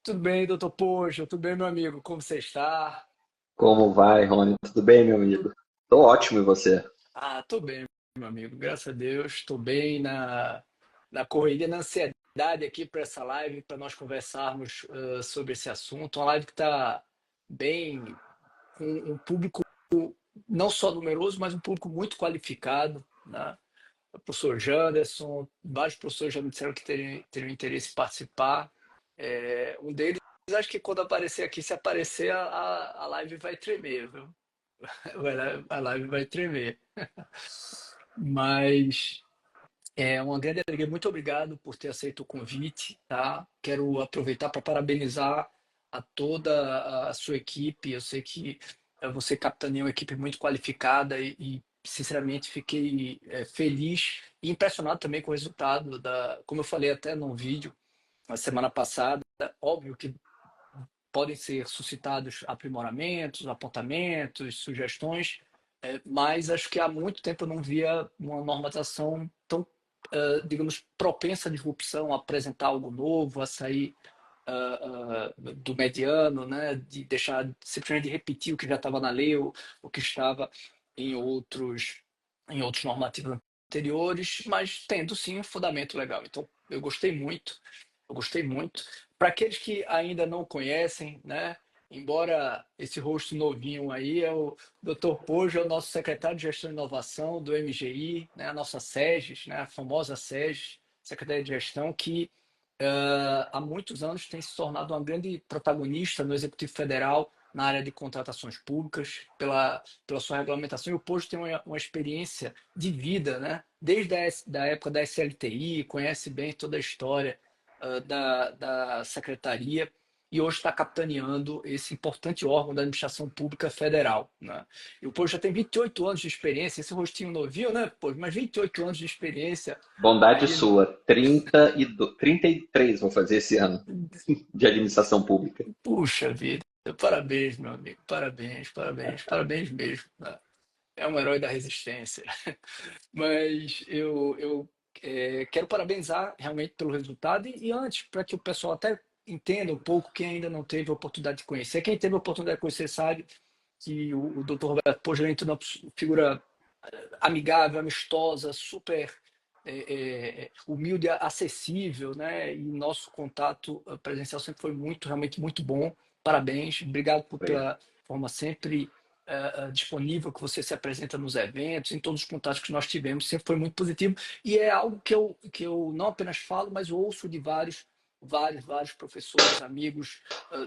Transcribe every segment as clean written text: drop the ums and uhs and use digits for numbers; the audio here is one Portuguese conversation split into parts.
Tudo bem, doutor Poxa? Tudo bem, meu amigo? Como você está? Como vai, Rony? Tudo bem, meu amigo? Tô ótimo, e você? Tô bem, meu amigo. Graças a Deus. Estou bem na correria, na ansiedade aqui para essa live, para nós conversarmos sobre esse assunto. Uma live que está bem, com um público não só numeroso, mas um público muito qualificado, né? O professor Janderson, vários professores já me disseram que teriam interesse em participar. Um deles, acho que quando aparecer aqui, se aparecer, a live vai tremer, viu? A live vai tremer. Mas é uma grande alegria. Muito obrigado por ter aceito o convite, tá? Quero aproveitar para parabenizar a toda a sua equipe. Eu sei que você capitaneia uma equipe muito qualificada sinceramente, fiquei feliz e impressionado também com o resultado como eu falei até num vídeo na semana passada. Óbvio que podem ser suscitados aprimoramentos, apontamentos, sugestões, mas acho que há muito tempo eu não via uma normatização tão, digamos, propensa à disrupção, a apresentar algo novo, a sair do mediano, né, de deixar simplesmente de repetir o que já estava na lei ou o que estava em outros normativos anteriores, mas tendo sim um fundamento legal. Então, eu gostei muito. Para aqueles que ainda não conhecem, né, embora esse rosto novinho aí é o Dr. Pojo, é o nosso secretário de Gestão e Inovação do MGI, né, a nossa SEGES, né, a famosa SEGES, Secretaria de Gestão, que há muitos anos tem se tornado uma grande protagonista no Executivo Federal na área de contratações públicas, pela sua regulamentação. E o Posto tem uma experiência de vida, né? Desde da época da SLTI, conhece bem toda a história da Secretaria e hoje está capitaneando esse importante órgão da administração pública federal, né? E o Posto já tem 28 anos de experiência, esse rostinho novinho, né? Pô, mas 28 anos de experiência Bondade aí. sua, 33 vou fazer esse ano de administração pública. Puxa vida, parabéns, meu amigo, parabéns, parabéns, parabéns mesmo, né? É um herói da resistência. Mas eu quero parabenizar realmente pelo resultado e antes, para que o pessoal até entenda um pouco, quem ainda não teve a oportunidade de conhecer. Quem teve a oportunidade de conhecer sabe que o Dr. Roberto Pogerento é uma figura amigável, amistosa, super humilde, acessível, né? E nosso contato presencial sempre foi realmente muito bom. Parabéns, obrigado Obrigado. pela forma sempre disponível que você se apresenta nos eventos, em todos os contatos que nós tivemos, sempre foi muito positivo e é algo que eu não apenas falo, mas ouço de vários professores, amigos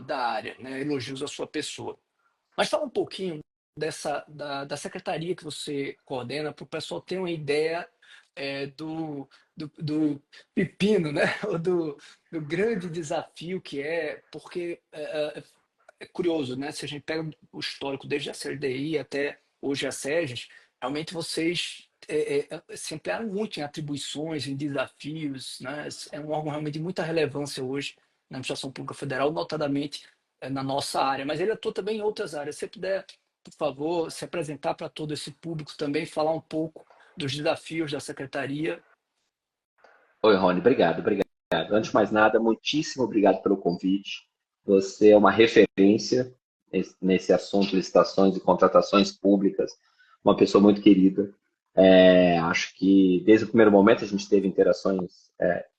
da área, né? Elogios à sua pessoa. Mas fala um pouquinho da secretaria que você coordena, para o pessoal ter uma ideia do pepino, né? Ou do grande desafio que é, porque é curioso, né? Se a gente pega o histórico desde a CLDI até hoje a SEGES, realmente vocês se ampliaram muito em atribuições, em desafios, né? É um órgão realmente de muita relevância hoje na administração pública federal, notadamente na nossa área, mas ele atua também em outras áreas. Se você puder, por favor, se apresentar para todo esse público também, falar um pouco dos desafios da secretaria. Oi, Rony, obrigado. Antes de mais nada, muitíssimo obrigado pelo convite. Você é uma referência nesse assunto, licitações e contratações públicas, uma pessoa muito querida. Acho que desde o primeiro momento a gente teve interações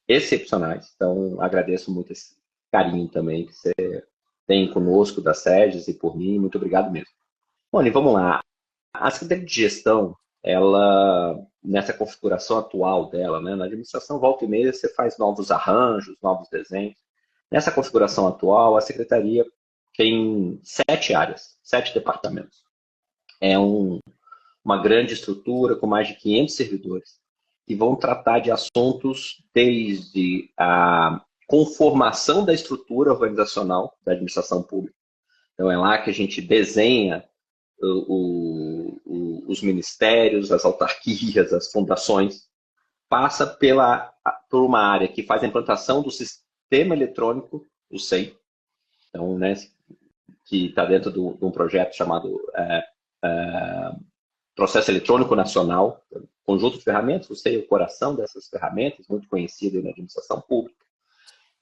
excepcionais, então agradeço muito esse carinho também que você tem conosco, da SEGES e por mim, muito obrigado mesmo. Rony, vamos lá. A Secretaria de Gestão, ela, nessa configuração atual dela, né, na administração volta e meia você faz novos arranjos, novos desenhos. Nessa configuração atual, a Secretaria tem 7 áreas, 7 departamentos. É uma grande estrutura com mais de 500 servidores que vão tratar de assuntos desde a conformação da estrutura organizacional da administração pública. Então, é lá que a gente desenha os ministérios, as autarquias, as fundações, passa por uma área que faz a implantação do sistema eletrônico, o SEI, então, né, que está dentro de um projeto chamado Processo Eletrônico Nacional, conjunto de ferramentas, o SEI é o coração dessas ferramentas, muito conhecido na administração pública,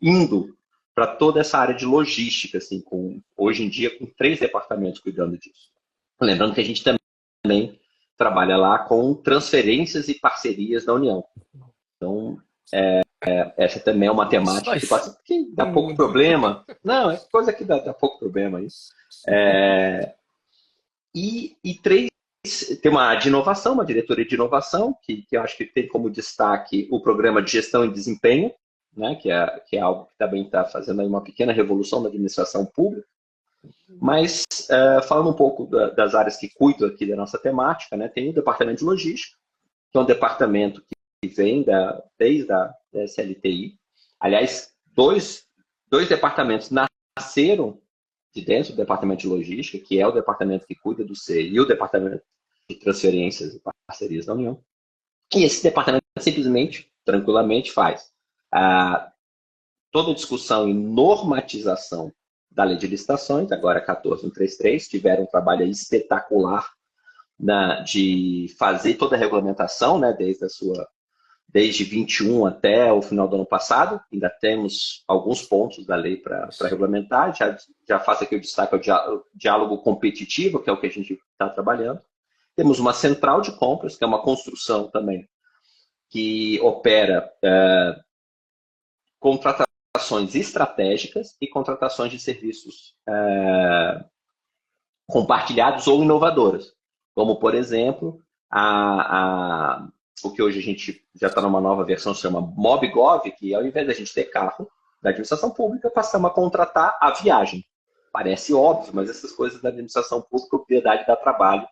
indo para toda essa área de logística, assim, hoje em dia com 3 departamentos cuidando disso. Lembrando que a gente também trabalha lá com transferências e parcerias da União. Então, essa também é uma Só temática isso que dá no pouco mundo. problema. Não, é coisa que dá pouco problema aí. E três, tem uma de inovação, uma diretoria de inovação, que eu acho que tem como destaque o programa de gestão e desempenho, né, que é algo que também está fazendo aí uma pequena revolução na administração pública. Mas, falando um pouco das áreas que cuidam aqui da nossa temática, né, tem o departamento de logística, que é um departamento que vem desde a SLTI. Aliás, dois departamentos nasceram de dentro do departamento de logística, que é o departamento que cuida do C e o departamento de transferências e parcerias da União. E esse departamento simplesmente, tranquilamente, faz toda a discussão e normatização da lei de licitações, agora 14133, tiveram um trabalho espetacular de fazer toda a regulamentação, né, desde 21 até o final do ano passado. Ainda temos alguns pontos da lei para regulamentar. Já faço aqui o destaque ao diálogo competitivo, que é o que a gente está trabalhando. Temos uma central de compras, que é uma construção também, que opera contratações estratégicas e contratações de serviços compartilhados ou inovadoras. Como, por exemplo, o que hoje a gente já está numa nova versão, se chama MobGov, que ao invés da gente ter carro da administração pública, passamos a contratar a viagem. Parece óbvio, mas essas coisas da administração pública, a propriedade dá trabalho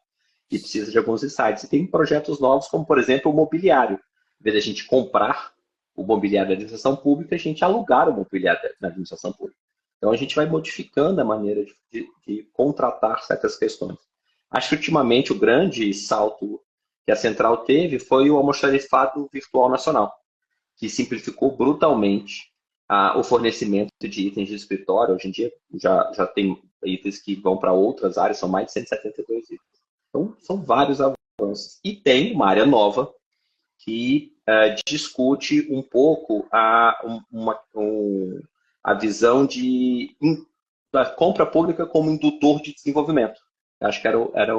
e precisa de alguns insights. E tem projetos novos, como, por exemplo, o mobiliário. Em vez da gente comprar o mobiliário da administração pública, a gente alugar o mobiliário da administração pública. Então, a gente vai modificando a maneira de contratar certas questões. Acho que, ultimamente, o grande salto que a Central teve foi o almoxarifado virtual nacional, que simplificou brutalmente o fornecimento de itens de escritório. Hoje em dia, já tem itens que vão para outras áreas, são mais de 172 itens. Então, são vários avanços. E tem uma área nova que discute um pouco a visão da compra pública como indutor de desenvolvimento. Acho que era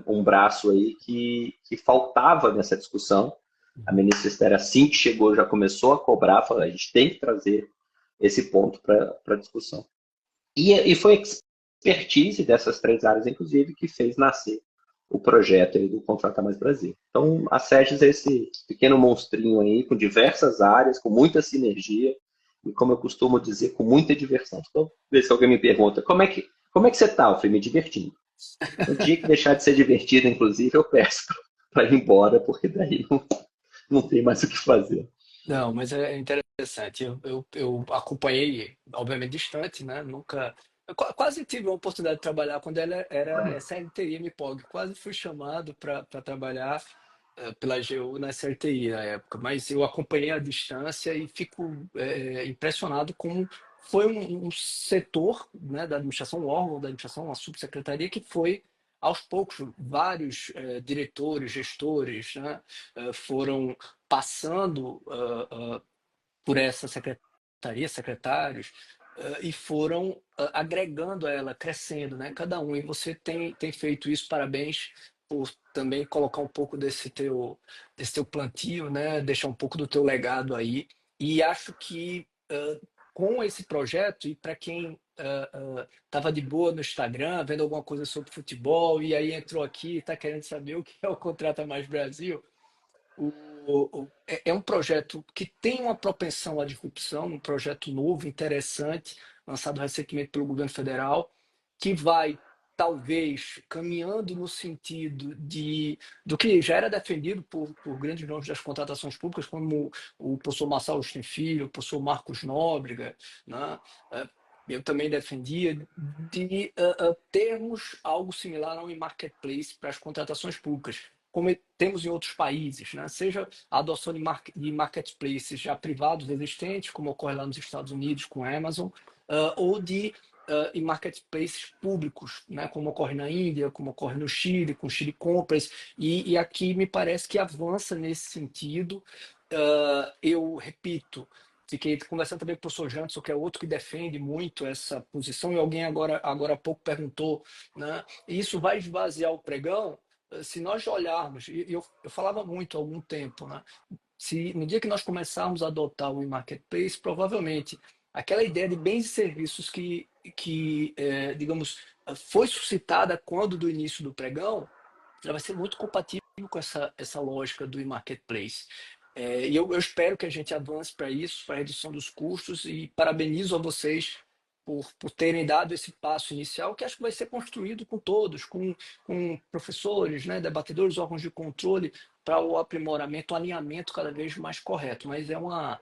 um braço aí que faltava nessa discussão. A ministra Esther, assim que chegou, já começou a cobrar, falou, a gente tem que trazer esse ponto para discussão. E foi a expertise dessas 3 áreas, inclusive, que fez nascer o projeto aí do Contrata Mais Brasil. Então, a SEGES é esse pequeno monstrinho aí, com diversas áreas, com muita sinergia, e como eu costumo dizer, com muita diversão. Então, vê se alguém me pergunta, como é que você está? Eu falei, me divertindo. No dia que deixar de ser divertido, inclusive, eu peço para ir embora, porque daí não tem mais o que fazer. Não, mas é interessante. Eu acompanhei, obviamente, distante, né? Nunca. Quase tive a oportunidade de trabalhar quando ela era SLTI MPOG. Quase fui chamado para trabalhar pela AGU na SLTI na época, mas eu acompanhei a distância e fico impressionado como foi um setor, né, da administração, um órgão da administração, uma subsecretaria que foi, aos poucos, vários diretores, gestores, né, foram passando por essa secretaria, secretários, e foram agregando a ela, crescendo, né? Cada um. E você tem feito isso, parabéns por também colocar um pouco desse teu plantio, né? Deixar um pouco do teu legado aí. E acho que com esse projeto, e para quem estava de boa no Instagram, vendo alguma coisa sobre futebol, e aí entrou aqui e está querendo saber o que é o Contrata Mais Brasil, é um projeto que tem uma propensão à disrupção, um projeto novo, interessante, lançado recentemente pelo governo federal, que vai, talvez, caminhando no sentido do que já era defendido por grandes nomes das contratações públicas, como o professor Marçal Agostinho Filho, o professor Marcos Nóbrega, né? Eu também defendia de termos algo similar a um marketplace para as contratações públicas, como temos em outros países, né? Seja a adoção de marketplaces já privados existentes, como ocorre lá nos Estados Unidos com a Amazon, ou em marketplaces públicos, né? Como ocorre na Índia, como ocorre no Chile, com Chile Compras, e aqui me parece que avança nesse sentido. Eu repito, fiquei conversando também com o professor Janderson, que é outro que defende muito essa posição, e alguém agora há pouco perguntou, né? E isso vai esvaziar o pregão? Se nós olharmos, e eu falava muito há algum tempo, né? Se no dia que nós começarmos a adotar o e-marketplace, provavelmente aquela ideia de bens e serviços digamos, foi suscitada quando do início do pregão, ela vai ser muito compatível com essa lógica do e-marketplace. E eu espero que a gente avance para isso, para a redução dos custos, e parabenizo a vocês por terem dado esse passo inicial, que acho que vai ser construído com todos, com professores, né, debatedores, órgãos de controle, para o aprimoramento, o alinhamento cada vez mais correto. Mas é uma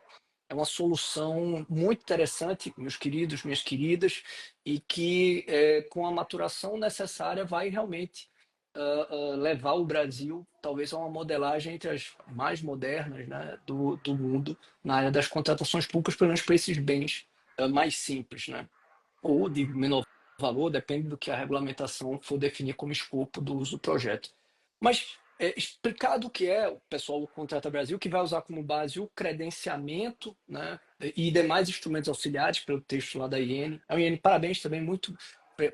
solução muito interessante, meus queridos, minhas queridas, e que, com a maturação necessária, vai realmente levar o Brasil, talvez, a uma modelagem entre as mais modernas, né, do mundo, na área das contratações públicas, pelo menos para esses bens mais simples, né? Ou de menor valor, depende do que a regulamentação for definir como escopo do uso do projeto. Mas, explicado o que é, o pessoal do Contrata Brasil, que vai usar como base o credenciamento, né, e demais instrumentos auxiliares, pelo texto lá da IN. A IN, parabéns também muito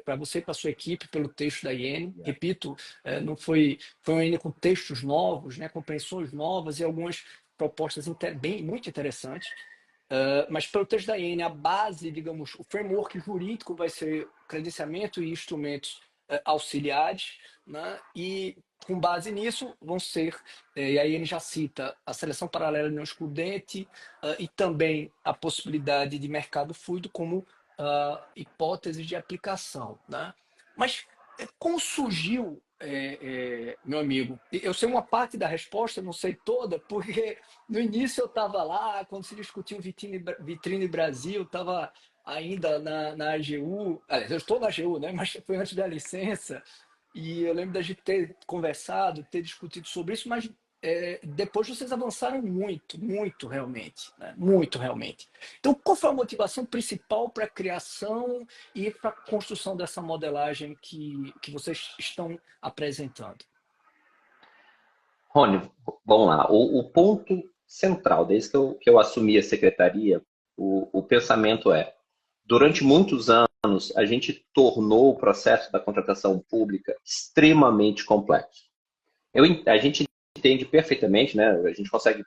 para você e para a sua equipe pelo texto da IN. Repito, não foi uma IN com textos novos, né, compreensões novas e algumas propostas muito interessantes. Mas pelo texto da IN, a base, digamos, o framework jurídico vai ser credenciamento e instrumentos auxiliares, né? E com base nisso vão ser, e aí ele já cita a seleção paralela não excludente e também a possibilidade de mercado fluido como hipótese de aplicação, né? Mas como surgiu, meu amigo? Eu sei uma parte da resposta, não sei toda, porque no início eu estava lá, quando se discutiu Vitrine Brasil, estava ainda na AGU, aliás, eu estou na AGU, né? Mas foi antes da licença, e eu lembro da gente ter conversado, ter discutido sobre isso, mas depois vocês avançaram muito, muito realmente, né? Muito realmente. Então, qual foi a motivação principal para a criação e para a construção dessa modelagem que vocês estão apresentando? Rony, vamos lá. O ponto central, desde que eu assumi a secretaria, o pensamento é, durante muitos anos, a gente tornou o processo da contratação pública extremamente complexo. A gente entende perfeitamente, né? A gente consegue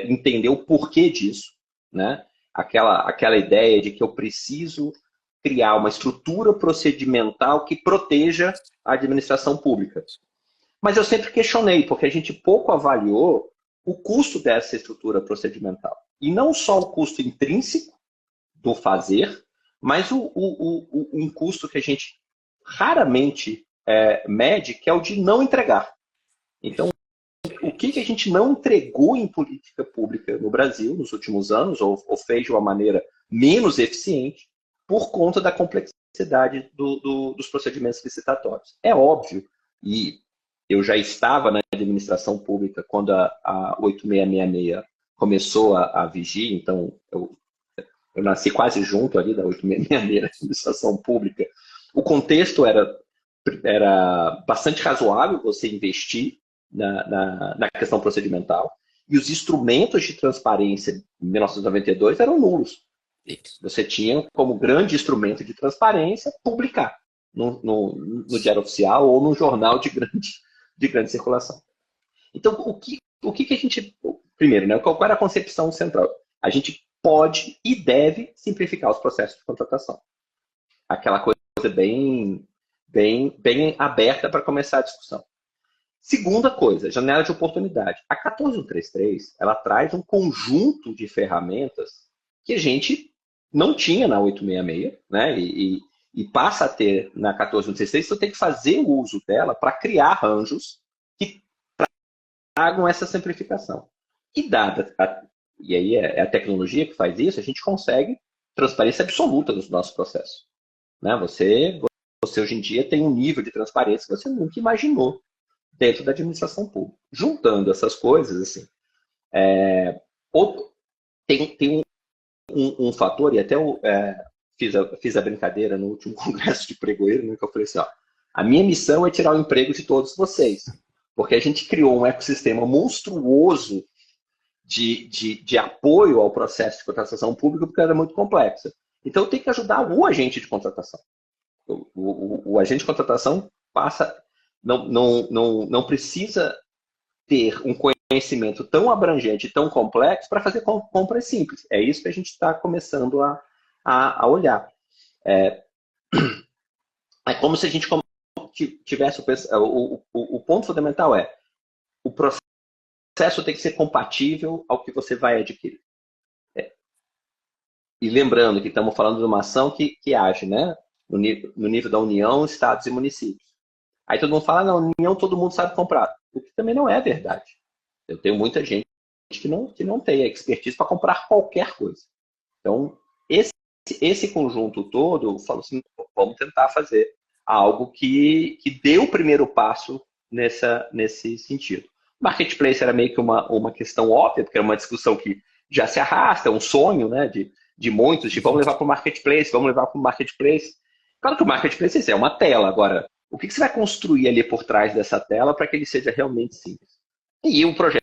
entender o porquê disso, né? Aquela ideia de que eu preciso criar uma estrutura procedimental que proteja a administração pública. Mas eu sempre questionei, porque a gente pouco avaliou o custo dessa estrutura procedimental. E não só o custo intrínseco do fazer, mas um custo que a gente raramente mede, que é o de não entregar. Então, o que a gente não entregou em política pública no Brasil nos últimos anos, ou fez de uma maneira menos eficiente, por conta da complexidade dos procedimentos licitatórios. É óbvio, e eu já estava na administração pública quando a 8666 começou a vigir, então eu nasci quase junto ali da 8666 da administração pública. O contexto era bastante razoável você investir na questão procedimental, e os instrumentos de transparência em 1992 eram nulos. Você tinha como grande instrumento de transparência publicar no Diário Oficial ou no jornal de grande circulação. Então, o que a gente... Primeiro, né, qual era a concepção central? A gente pode e deve simplificar os processos de contratação. Aquela coisa bem aberta para começar a discussão. Segunda coisa, janela de oportunidade. A 14133, ela traz um conjunto de ferramentas que a gente não tinha na 866, né? E passa a ter na 14133, você tem que fazer o uso dela para criar arranjos que tragam essa simplificação. E aí é a tecnologia que faz isso, a gente consegue transparência absoluta dos nossos processos. Né? Você hoje em dia tem um nível de transparência que você nunca imaginou dentro da administração pública. Juntando essas coisas, assim, tem um fator, e até fiz a brincadeira no último congresso de pregoeiro, né, que eu falei assim, ó, a minha missão é tirar o emprego de todos vocês, porque a gente criou um ecossistema monstruoso de apoio ao processo de contratação pública, porque ela é muito complexa. Então, eu tenho que ajudar o agente de contratação. O agente de contratação não precisa ter um conhecimento tão abrangente, tão complexo, para fazer compras simples. É isso que a gente está começando a olhar. É como se a gente tivesse o ponto fundamental o processo tem que ser compatível ao que você vai adquirir. E lembrando que estamos falando de uma ação que age, né, no nível da União, estados e municípios. Aí todo mundo fala, na União todo mundo sabe comprar. O que também não é verdade. Eu tenho muita gente que não tem a expertise para comprar qualquer coisa. Então, esse conjunto todo, eu falo assim, vamos tentar fazer algo que dê o primeiro passo nesse sentido. Marketplace era meio que uma questão óbvia, porque era uma discussão que já se arrasta, é um sonho, né, de muitos, de vamos levar para o marketplace, vamos levar para o marketplace. Claro que o marketplace é uma tela. Agora, o que você vai construir ali por trás dessa tela para que ele seja realmente simples? E o projeto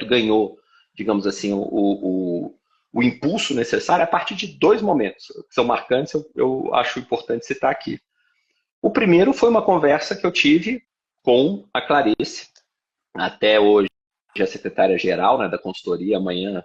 ganhou, digamos assim, o impulso necessário a partir de dois momentos que são marcantes, eu acho importante citar aqui. O primeiro foi uma conversa que eu tive com a Clarice, até hoje a secretária-geral, né, da consultoria, amanhã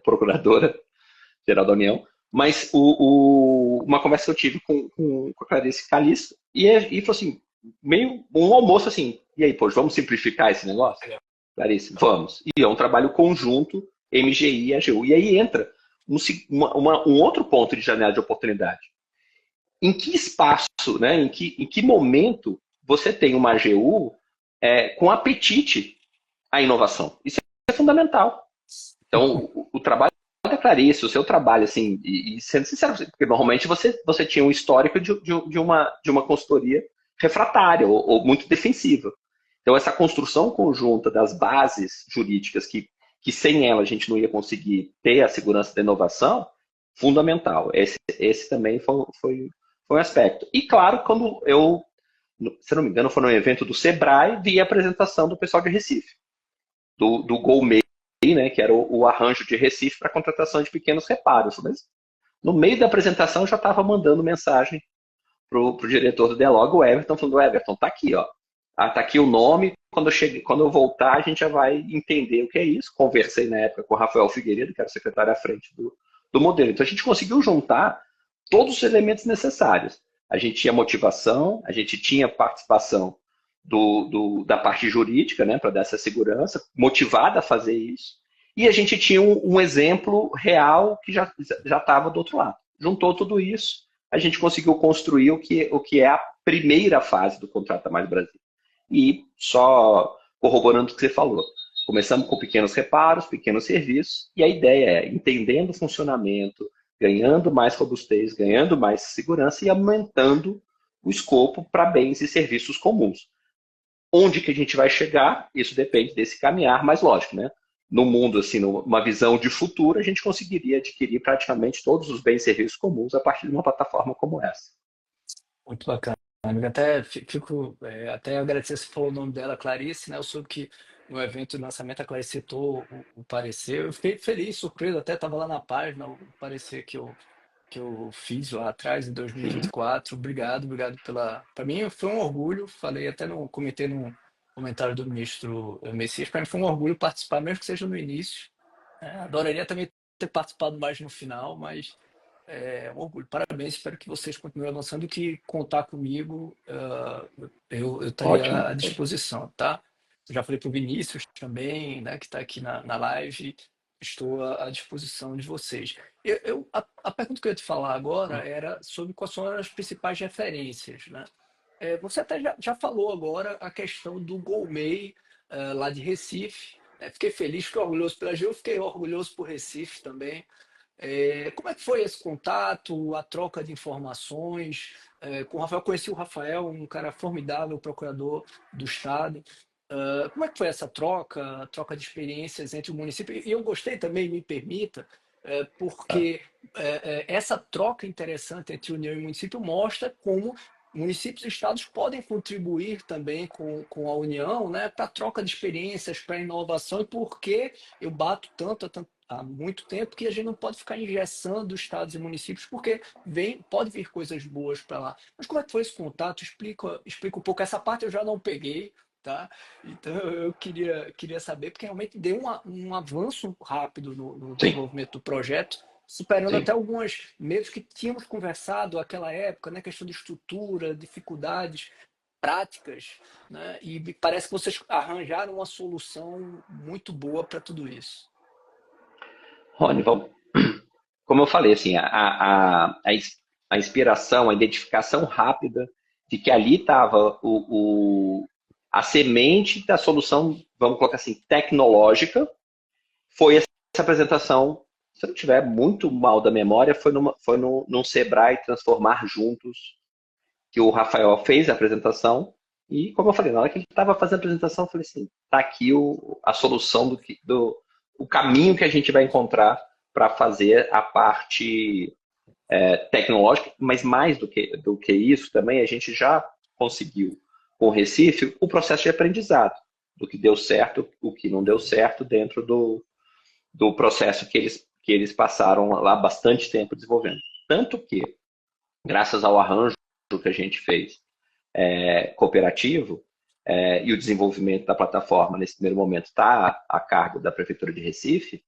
procuradora-geral da União, mas uma conversa que eu tive com a Clarice Calisto, e falou assim, meio um almoço assim, e aí, pô, vamos simplificar esse negócio? Clarice, vamos. E é um trabalho conjunto, MGI e AGU. E aí entra um outro ponto de janela de oportunidade. Em que espaço, né, em que momento você tem uma AGU com apetite à inovação? Isso é fundamental. Então, o trabalho da Clarice, o seu trabalho, assim, e sendo sincero, porque normalmente você tinha um histórico de uma consultoria refratária ou muito defensiva. Então, essa construção conjunta das bases jurídicas que sem ela a gente não ia conseguir ter a segurança da inovação, fundamental. Esse também foi um aspecto. E, claro, quando eu, se não me engano, foi no evento do Sebrae, vi a apresentação do pessoal de Recife, do GoMei, né, que era o arranjo de Recife para contratação de pequenos reparos. Mas no meio da apresentação eu já estava mandando mensagem para o diretor do Dialogo, o Everton, falando, Everton, tá aqui, ó. Tá aqui o nome, quando eu voltar a gente já vai entender o que é isso. Conversei na época com o Rafael Figueiredo, que era o secretário à frente do modelo. Então a gente conseguiu juntar todos os elementos necessários. A gente tinha motivação, a gente tinha participação da parte jurídica, né, para dar essa segurança, motivada a fazer isso, e a gente tinha um exemplo real que já estava do outro lado. Juntou tudo isso, a gente conseguiu construir o que é a primeira fase do Contrata Mais Brasil. E só corroborando o que você falou, começamos com pequenos reparos, pequenos serviços, e a ideia é, entendendo o funcionamento, ganhando mais robustez, ganhando mais segurança e aumentando o escopo para bens e serviços comuns. Onde que a gente vai chegar, isso depende desse caminhar, mas lógico, né? No mundo, assim, numa visão de futuro, a gente conseguiria adquirir praticamente todos os bens e serviços comuns a partir de uma plataforma como essa. Muito bacana. Amigo. Até fico até agradecer, você falou o nome dela, Clarice, né? Eu soube que no evento de lançamento a Clarice citou o parecer. Eu fiquei feliz, surpreso, até estava lá na página o parecer que eu fiz lá atrás, em 2024. Obrigado pela. Para mim foi um orgulho, falei até comentei no comentário do ministro Messias, para mim foi um orgulho participar, mesmo que seja no início. Adoraria também ter participado mais no final, mas é um orgulho. Parabéns, espero que vocês continuem avançando, que contar comigo, eu estaria Ótimo. à disposição, tá? Eu já falei para o Vinícius também, né, que está aqui na live, estou à disposição de vocês. A pergunta que eu ia te falar agora era sobre quais são as principais referências, né? Você até já falou agora a questão do Gourmet lá de Recife, né? Fiquei feliz, fiquei orgulhoso pela Gil, fiquei orgulhoso por Recife também. Como é que foi esse contato, a troca de informações? Com o Rafael, conheci o Rafael, um cara formidável, procurador do Estado. Como é que foi essa troca de experiências entre o município? E eu gostei também, me permita, porque essa troca interessante entre União e município mostra como municípios e estados podem contribuir também com a União, né, para troca de experiências, para inovação, e porque eu bato há muito tempo que a gente não pode ficar engessando estados e municípios, porque pode vir coisas boas para lá. Mas como é que foi esse contato? Explica um pouco. Essa parte eu já não peguei, tá? Então eu queria saber, porque realmente deu um avanço rápido no Sim, desenvolvimento do projeto, superando até sim. algumas medos que tínhamos conversado naquela época, né? Questão de estrutura, dificuldades práticas, né? E me parece que vocês arranjaram uma solução muito boa para tudo isso. Rony, vamos, como eu falei, assim, a inspiração, a identificação rápida de que ali estava a semente da solução, vamos colocar assim, tecnológica, foi essa apresentação. Se eu não estiver muito mal da memória, foi num Sebrae Transformar Juntos, que o Rafael fez a apresentação. E, como eu falei, na hora que ele estava fazendo a apresentação, eu falei assim: tá aqui a solução o caminho que a gente vai encontrar para fazer a parte tecnológica, mas mais do que isso também, a gente já conseguiu com o Recife o processo de aprendizado, do que deu certo, o que não deu certo dentro do processo que eles passaram lá bastante tempo desenvolvendo. Tanto que, graças ao arranjo que a gente fez cooperativo, e o desenvolvimento da plataforma nesse primeiro momento está a cargo da Prefeitura de Recife,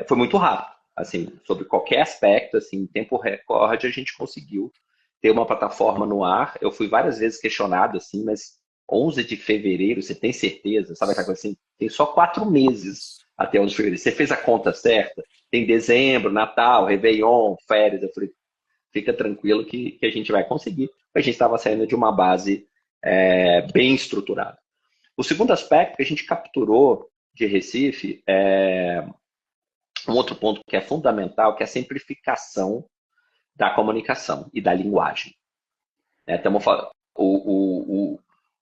foi muito rápido. Assim, sobre qualquer aspecto, assim, em tempo recorde, a gente conseguiu ter uma plataforma no ar. Eu fui várias vezes questionado, assim, mas 11 de fevereiro, você tem certeza? Sabe aquela coisa assim? Tem só 4 meses até 11 de fevereiro. Você fez a conta certa? Tem dezembro, Natal, Réveillon, férias. Eu falei, fica tranquilo que a gente vai conseguir. A gente estava saindo de uma base bem estruturada. O segundo aspecto que a gente capturou de Recife um outro ponto que é fundamental, que é a simplificação da comunicação e da linguagem. Estamos falando,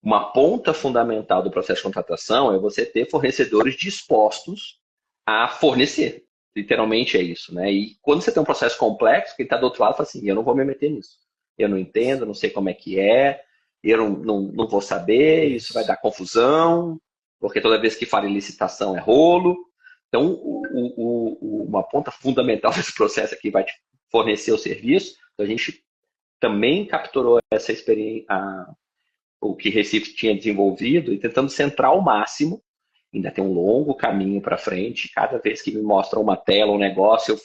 uma ponta fundamental do processo de contratação é você ter fornecedores dispostos a fornecer. Literalmente é isso, né? E quando você tem um processo complexo, quem está do outro lado fala assim: eu não vou me meter nisso. Eu não entendo, não sei como é que é, eu não vou saber, isso vai Isso. dar confusão, porque toda vez que fala em licitação é rolo. Então, uma ponta fundamental desse processo aqui vai te fornecer o serviço. Então, a gente também capturou essa experiência, o que Recife tinha desenvolvido, e tentando centrar ao máximo. Ainda tem um longo caminho para frente. Cada vez que me mostram uma tela, um negócio,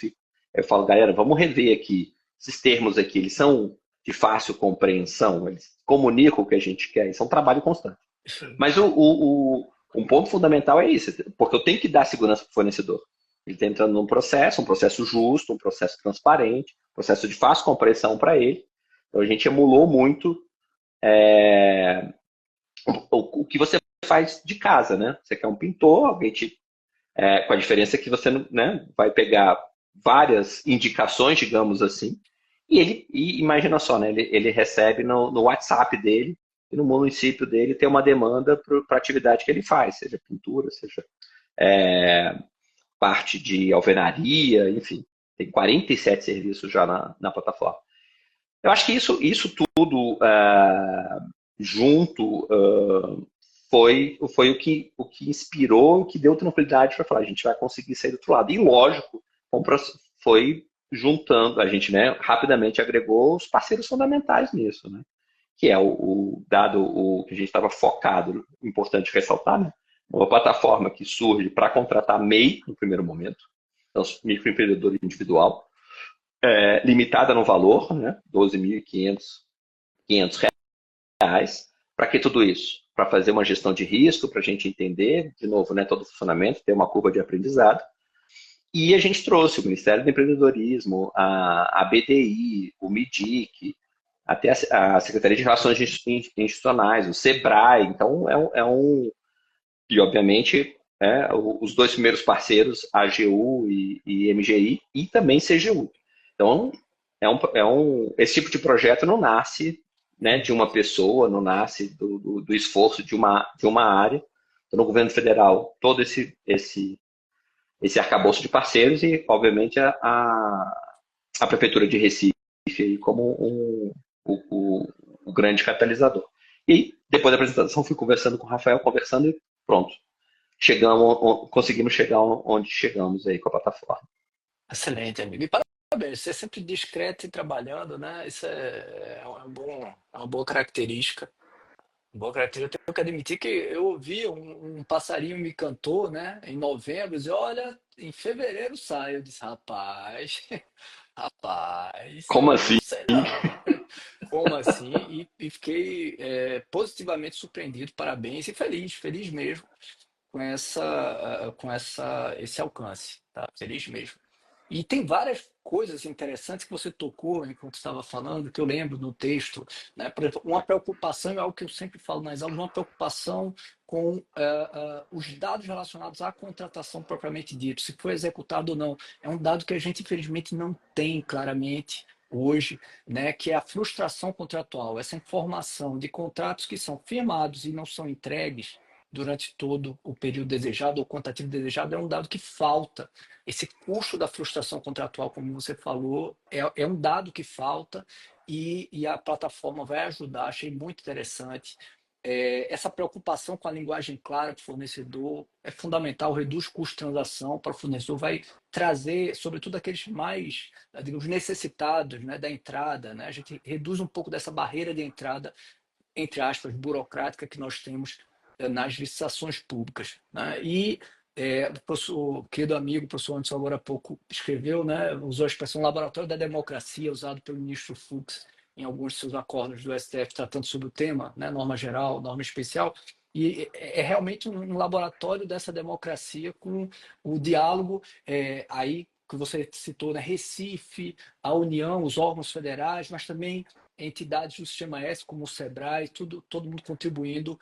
eu falo: galera, vamos rever aqui. Esses termos aqui, eles são de fácil compreensão, eles comunicam o que a gente quer, isso é um trabalho constante. Mas um ponto fundamental é isso, porque eu tenho que dar segurança para o fornecedor. Ele está entrando num processo, um processo justo, um processo transparente, um processo de fácil compreensão para ele. Então a gente emulou muito o que você faz de casa, né? Você quer um pintor, com a diferença que você, né, vai pegar várias indicações, digamos assim, e imagina só, né? Ele recebe no WhatsApp dele e no município dele tem uma demanda para a atividade que ele faz, seja pintura, seja parte de alvenaria, enfim, tem 47 serviços já na plataforma. Eu acho que isso tudo junto foi o que inspirou, o que deu tranquilidade para falar: a gente vai conseguir sair do outro lado. E lógico, foi juntando, a gente, né, rapidamente agregou os parceiros fundamentais nisso, né? Que é dado o que a gente estava focado, importante ressaltar, né? Uma plataforma que surge para contratar MEI no primeiro momento, então microempreendedor individual, limitada no valor, né? 12.500 reais. Para que tudo isso? Para fazer uma gestão de risco, para a gente entender, de novo, né, todo o funcionamento, ter uma curva de aprendizado. E a gente trouxe o Ministério do Empreendedorismo, a BDI, o MIDIC, até a Secretaria de Relações Institucionais, o SEBRAE. Então, e obviamente, os dois primeiros parceiros, AGU e MGI, e também CGU. Então, esse tipo de projeto não nasce, né, de uma pessoa, não nasce do esforço de uma área. Então, no governo federal, todo esse arcabouço de parceiros e, obviamente, a Prefeitura de Recife aí como o grande catalisador. E depois da apresentação, fui conversando com o Rafael, conversando e pronto. Conseguimos chegar onde chegamos aí com a plataforma. Excelente, amigo. E parabéns, você é sempre discreto e trabalhando, né? Isso é uma boa característica. Boa característica. Eu tenho que admitir que eu ouvi um passarinho me cantou, né? Em novembro, e olha, em fevereiro sai. Eu disse, rapaz, rapaz, Como eu assim? não sei não. Como assim? E fiquei positivamente surpreendido, parabéns, e feliz, feliz mesmo esse alcance, tá? Feliz mesmo. E tem várias coisas interessantes que você tocou enquanto estava falando, que eu lembro no texto, né? Por exemplo, uma preocupação, é algo que eu sempre falo nas aulas, uma preocupação com os dados relacionados à contratação propriamente dito, se foi executado ou não. É um dado que a gente, infelizmente, não tem claramente hoje, né? Que é a frustração contratual, essa informação de contratos que são firmados e não são entregues durante todo o período desejado ou quantitativo desejado, é um dado que falta. Esse custo da frustração contratual, como você falou, é um dado que falta e a plataforma vai ajudar. Achei muito interessante. Essa preocupação com a linguagem clara para o fornecedor é fundamental, reduz custo de transação para o fornecedor, vai trazer, sobretudo, aqueles mais, digamos, necessitados, né, da entrada. Né? A gente reduz um pouco dessa barreira de entrada, entre aspas, burocrática que nós temos nas licitações públicas. Né? E o professor, querido amigo, o professor Anderson, agora há pouco escreveu, né, usou a expressão laboratório da democracia, usado pelo ministro Fux em alguns de seus acordos do STF, tratando sobre o tema, né, norma geral, norma especial, e é realmente um laboratório dessa democracia com o diálogo aí que você citou, né, Recife, a União, os órgãos federais, mas também entidades do Sistema S, como o SEBRAE, todo mundo contribuindo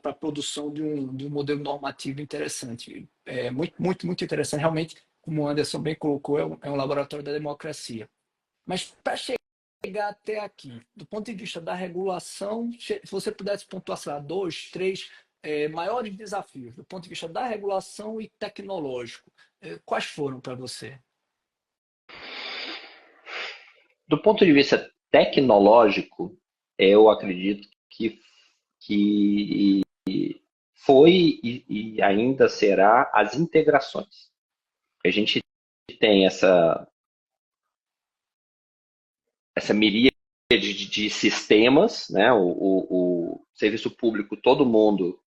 para a produção de um modelo normativo interessante. É muito interessante. Realmente, como o Anderson bem colocou, é um laboratório da democracia. Mas para chegar até aqui, do ponto de vista da regulação, se você pudesse pontuar, sei lá, dois, três maiores desafios, do ponto de vista da regulação e tecnológico, quais foram para você? Do ponto de vista tecnológico, eu acredito que foi e ainda será as integrações. A gente tem essa miríade de sistemas, né? O serviço público, todo mundo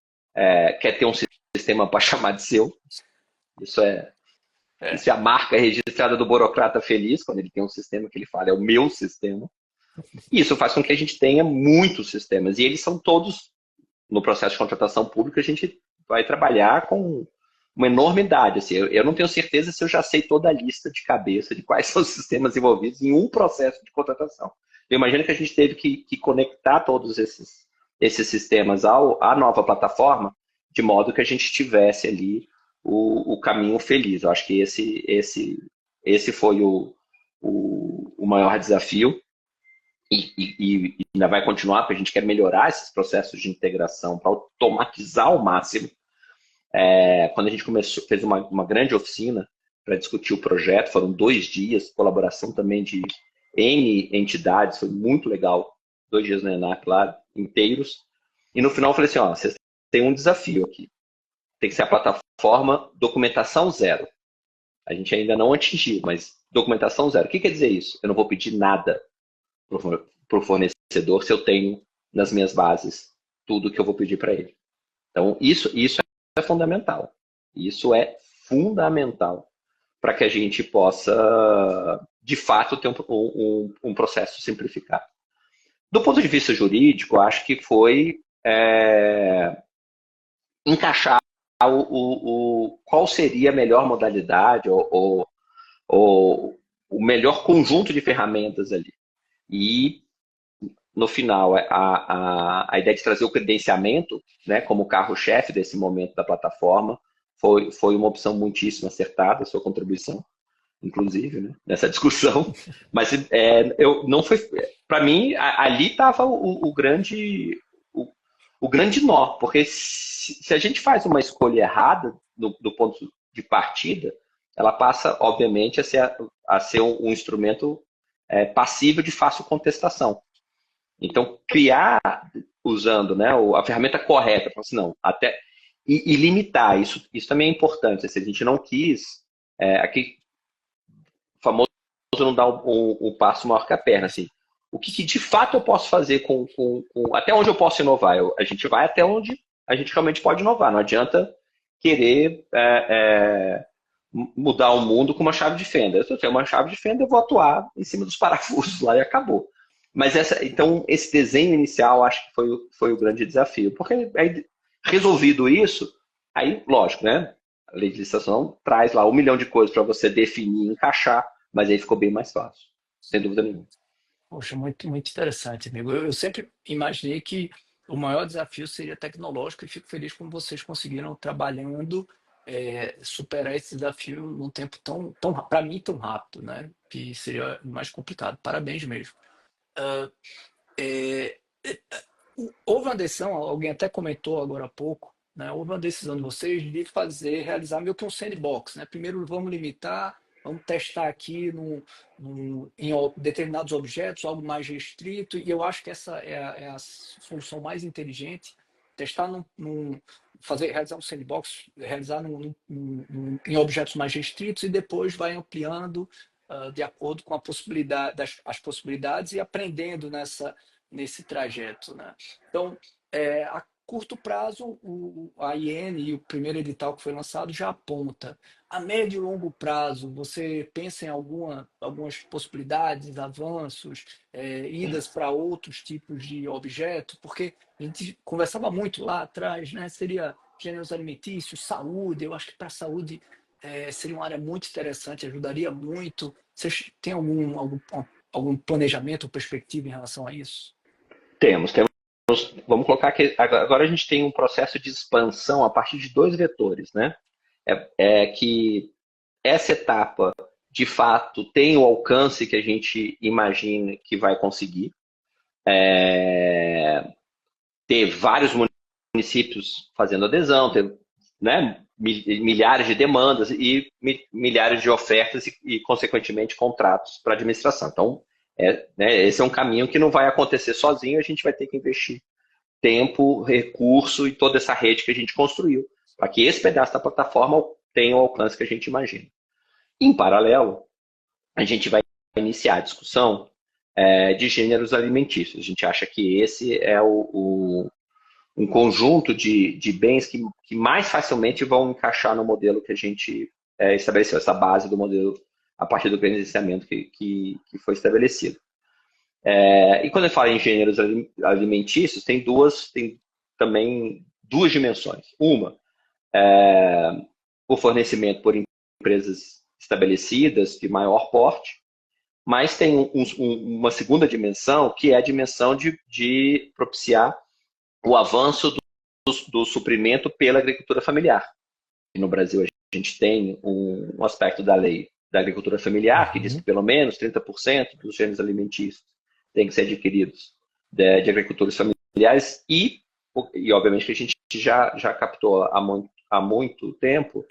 quer ter um sistema para chamar de seu. Isso é, É, isso é a marca registrada do burocrata feliz, quando ele tem um sistema que ele fala, é o meu sistema. E isso faz com que a gente tenha muitos sistemas. E eles são todos, no processo de contratação pública, a gente vai trabalhar com uma enormidade. Assim, eu não tenho certeza se eu já sei toda a lista de cabeça de quais são os sistemas envolvidos em um processo de contratação. Eu imagino que a gente teve que conectar todos esses sistemas à nova plataforma, de modo que a gente tivesse ali o caminho feliz. Eu acho que esse foi o maior desafio e ainda vai continuar, porque a gente quer melhorar esses processos de integração para automatizar ao máximo. Quando a gente fez uma grande oficina para discutir o projeto, foram 2 dias, colaboração também de N entidades, foi muito legal, 2 dias na ENAC lá, inteiros, e no final eu falei assim, ó, vocês têm um desafio aqui, tem que ser a plataforma documentação zero. A gente ainda não atingiu, mas documentação zero. O que quer dizer isso? Eu não vou pedir nada para o fornecedor se eu tenho nas minhas bases tudo que eu vou pedir para ele. Então, isso é fundamental. Isso é fundamental para que a gente possa, de fato, ter um processo simplificado. Do ponto de vista jurídico, acho que foi encaixar qual seria a melhor modalidade ou o melhor conjunto de ferramentas ali. E, no final, a ideia de trazer o credenciamento, né, como carro-chefe desse momento da plataforma foi uma opção muitíssimo acertada, a sua contribuição, inclusive, né, nessa discussão. Mas eu não foi. Para mim, ali estava o grande nó, porque se a gente faz uma escolha errada do ponto de partida, ela passa, obviamente, a ser um instrumento passível de fácil contestação. Então, criar usando, né, a ferramenta correta, assim, não, até, e limitar, isso também é importante. Se a gente não quis, aqui, o famoso não dar um passo maior que a perna, assim. O que de fato eu posso fazer até onde eu posso inovar? A gente vai até onde a gente realmente pode inovar. Não adianta querer mudar o mundo com uma chave de fenda. Se eu tenho uma chave de fenda, eu vou atuar em cima dos parafusos lá e acabou. Mas então, esse desenho inicial acho que foi o grande desafio. Porque aí, resolvido isso, aí, lógico, né? A lei de licitação traz lá 1 milhão de coisas para você definir e encaixar, mas aí ficou bem mais fácil, sem dúvida nenhuma. Poxa, muito, muito interessante, amigo. Eu sempre imaginei que o maior desafio seria tecnológico e fico feliz como vocês conseguiram, trabalhando, superar esse desafio num tempo para mim, tão rápido, né? Que seria mais complicado. Parabéns mesmo. Ah, é, houve uma decisão, alguém até comentou agora há pouco, né? Houve uma decisão de vocês de realizar meio que um sandbox, né? Primeiro vamos limitar, vamos testar aqui determinados objetos, algo mais restrito, e eu acho que essa é a solução mais inteligente, testar realizar um sandbox, realizar em objetos mais restritos e depois vai ampliando de acordo com a possibilidade, as possibilidades e aprendendo nesse trajeto, né? Então, a curto prazo, a IN e o primeiro edital que foi lançado já aponta. A médio e longo prazo, você pensa em algumas possibilidades, avanços, idas para outros tipos de objeto? Porque a gente conversava muito lá atrás, né? Seria gêneros alimentícios, saúde. Eu acho que para a saúde seria uma área muito interessante, ajudaria muito. Vocês têm algum planejamento ou perspectiva em relação a isso? Temos. Vamos colocar que agora a gente tem um processo de expansão a partir de 2 vetores, né? É que essa etapa, de fato, tem o alcance que a gente imagina que vai conseguir. Ter vários municípios fazendo adesão, ter, né, milhares de demandas e milhares de ofertas e consequentemente, contratos para administração. Então, né, esse é um caminho que não vai acontecer sozinho, a gente vai ter que investir tempo, recurso e toda essa rede que a gente construiu, para que esse pedaço da plataforma tenha o alcance que a gente imagina. Em paralelo, a gente vai iniciar a discussão de gêneros alimentícios. A gente acha que esse é um conjunto de bens que mais facilmente vão encaixar no modelo que a gente estabeleceu, essa base do modelo a partir do credenciamento que foi estabelecido. E quando eu falo em gêneros alimentícios, tem também duas dimensões. Uma, o fornecimento por empresas estabelecidas de maior porte, mas tem uma segunda dimensão, que é a dimensão de propiciar o avanço do suprimento pela agricultura familiar. E no Brasil, a gente tem um aspecto da lei da agricultura familiar que diz que pelo menos 30% dos gêneros alimentícios têm que ser adquiridos de agricultores familiares e obviamente, que a gente já captou há muito tempo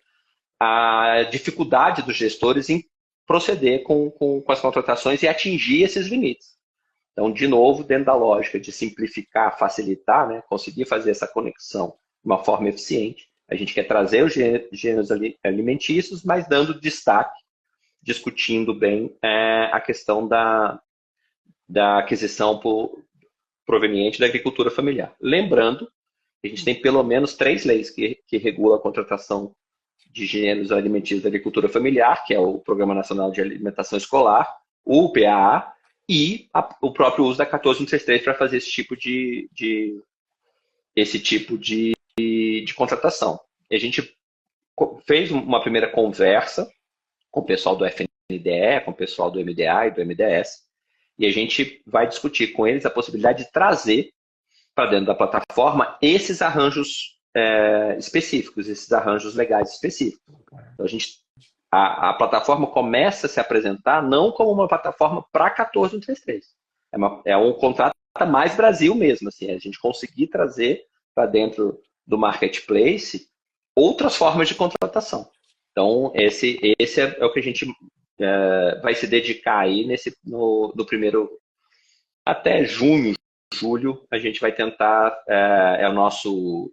a dificuldade dos gestores em proceder com as contratações e atingir esses limites. Então, de novo, dentro da lógica de simplificar, facilitar, né, conseguir fazer essa conexão de uma forma eficiente, a gente quer trazer os gêneros alimentícios, mas dando destaque, discutindo bem a questão da aquisição proveniente da agricultura familiar. Lembrando que a gente tem pelo menos 3 leis que regulam a contratação de gêneros alimentícios da agricultura familiar, que é o Programa Nacional de Alimentação Escolar, o PAA, e o próprio uso da 14133 para fazer esse tipo de contratação. E a gente fez uma primeira conversa com o pessoal do FNDE, com o pessoal do MDA e do MDS, e a gente vai discutir com eles a possibilidade de trazer para dentro da plataforma esses arranjos específicos, esses arranjos legais específicos. Então, a plataforma começa a se apresentar não como uma plataforma para 14133. É um contrato mais Brasil mesmo, assim, a gente conseguir trazer para dentro do marketplace outras formas de contratação. Então, esse é o que a gente vai se dedicar aí no primeiro, até junho, julho, a gente vai tentar, é o nosso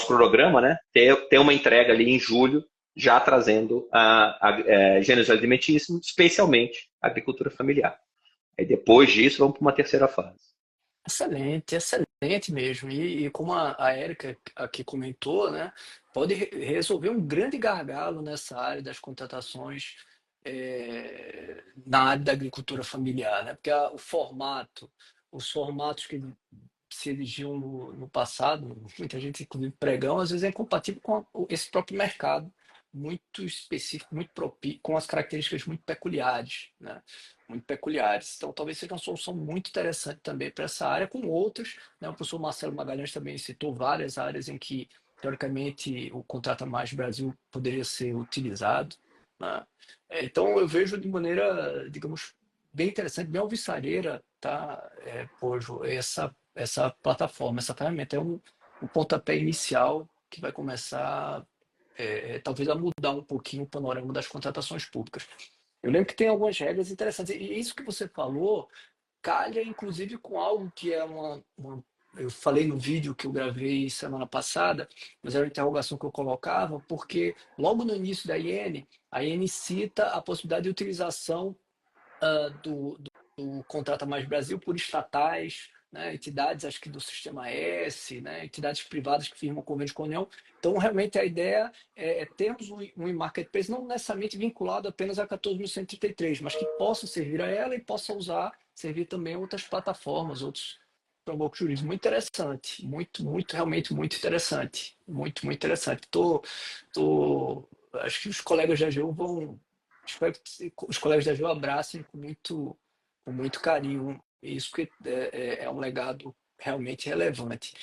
cronograma, né? Ter uma entrega ali em julho, já trazendo gêneros alimentícios, especialmente a agricultura familiar. Aí depois disso, vamos para uma terceira fase. Excelente, excelente mesmo. E como a Érica aqui comentou, né, pode resolver um grande gargalo nessa área das contratações na área da agricultura familiar, né? Porque os formatos que se erigiam no passado, muita gente, inclusive pregão, às vezes é incompatível com esse próprio mercado, muito específico, muito com as características muito peculiares, né? Muito peculiares. Então, talvez seja uma solução muito interessante também para essa área, com outras, né? O professor Marcelo Magalhães também citou várias áreas em que, teoricamente, o Contrata Mais Brasil poderia ser utilizado, né? Então, eu vejo de maneira, digamos, bem interessante, bem alvissareira, tá, Pojo, essa plataforma, essa ferramenta. É um pontapé inicial que vai começar, talvez, a mudar um pouquinho o panorama das contratações públicas. Eu lembro que tem algumas regras interessantes, e isso que você falou calha, inclusive, com algo que é eu falei no vídeo que eu gravei semana passada, mas era uma interrogação que eu colocava, porque logo no início da IN, a IN cita a possibilidade de utilização do Contrata Mais Brasil por estatais, né, entidades, acho que do Sistema S, né, entidades privadas que firmam convênios com a União. Então, realmente, a ideia é termos um e-marketplace não necessariamente vinculado apenas a 14.133, mas que possa servir a ela e possa servir também a outras plataformas, outros frameworks jurídicos. Muito interessante, muito, realmente muito interessante. Muito interessante. Acho que os colegas da AGU espero que os colegas da AGU abracem com muito carinho isso, que é um legado realmente relevante.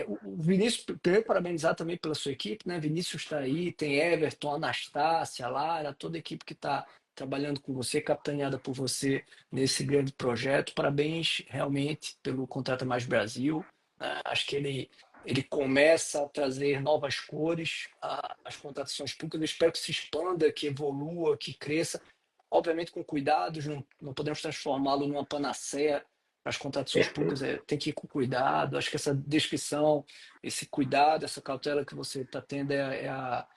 O Vinícius, primeiro parabenizar também pela sua equipe, né? Vinícius está aí, tem Everton, Anastácia, Lara, toda a equipe que está trabalhando com você, capitaneada por você nesse grande projeto. Parabéns realmente pelo Contrata Mais Brasil, né? Acho que ele começa a trazer novas cores às contratações públicas. Eu espero que se expanda, que evolua, que cresça, obviamente com cuidados, não podemos transformá-lo numa panaceia para as contratações públicas, Perfeito. tem que ir com cuidado. Acho que essa descrição, esse cuidado, essa cautela que você está tendo é a